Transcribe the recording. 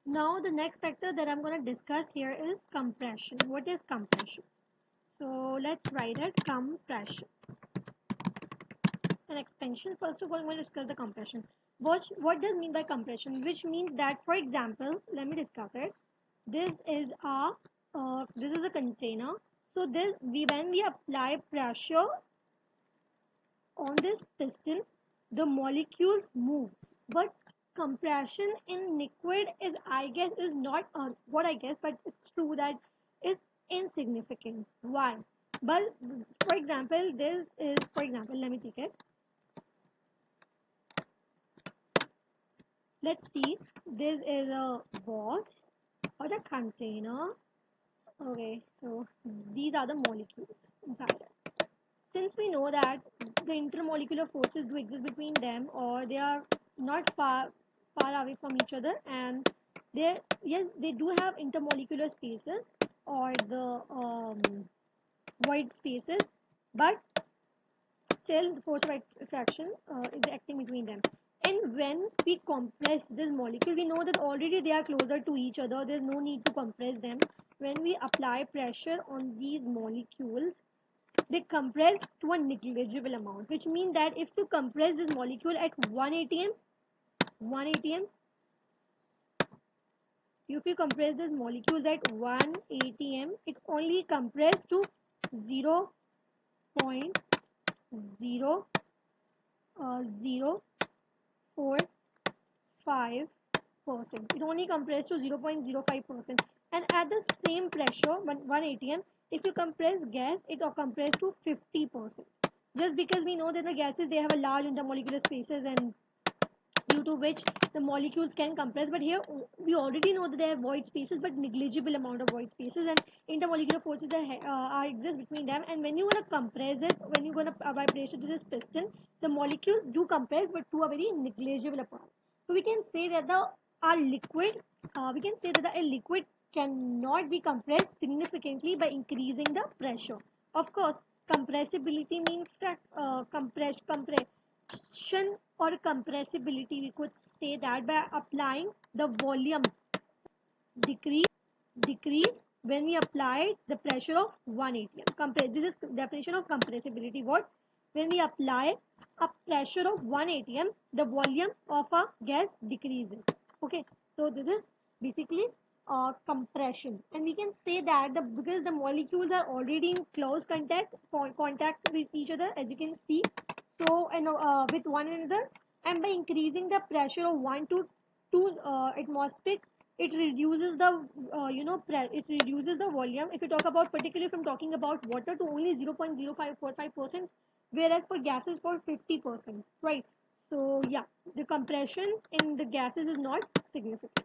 Now the next factor that I'm going to discuss here is compression. What is compression? So let's write it, compression. An expansion. First of all, I'm going to discuss the compression. What does mean by compression? Which means that, for example, let me discuss it. This is a container. So when we apply pressure on this piston, the molecules move. But compression in liquid is, I guess, is not what I guess, but it's true that is insignificant. Why? But for example, let me take it. Let's see. This is a box or a container. Okay, so these are the molecules inside it. Since we know that the intermolecular forces do exist between them, or they are not far away from each other, and they do have intermolecular spaces or the void spaces, but still the force of attraction is acting between them. And when we compress this molecule, we know that already they are closer to each other. There's no need to compress them. When we apply pressure on these molecules, they compress to a negligible amount, which means that if you compress this molecule at 1 atm, 1 atm, if you compress this molecules at 1 atm, it only compress to 0.0045%. It only compress to 0.05%. And at the same pressure, 1 atm, if you compress gas, it will compress to 50%. Just because we know that the gases, they have a large intermolecular spaces, and due to which the molecules can compress. But here we already know that there are void spaces, but negligible amount of void spaces, and intermolecular forces are exist between them. And when you want to compress it, when you going to apply pressure to this piston, the molecules do compress, but to a very negligible amount. So we can say that a liquid cannot be compressed significantly by increasing the pressure. Of course, compressibility means that compression or compressibility, we could say that by applying the volume decrease when we apply the pressure of 1 atm. This is definition of compressibility. What? When we apply a pressure of 1 atm, the volume of a gas decreases. Okay, so this is basically compression. And we can say that because the molecules are already in close contact with each other, as you can see, so with one another, and by increasing the pressure of 1 to 2 atmospheric, it reduces the it reduces the volume. If you talk about, particularly if I'm talking about water, to only 0.0545%, whereas for gases for 50%, right? So yeah, the compression in the gases is not significant.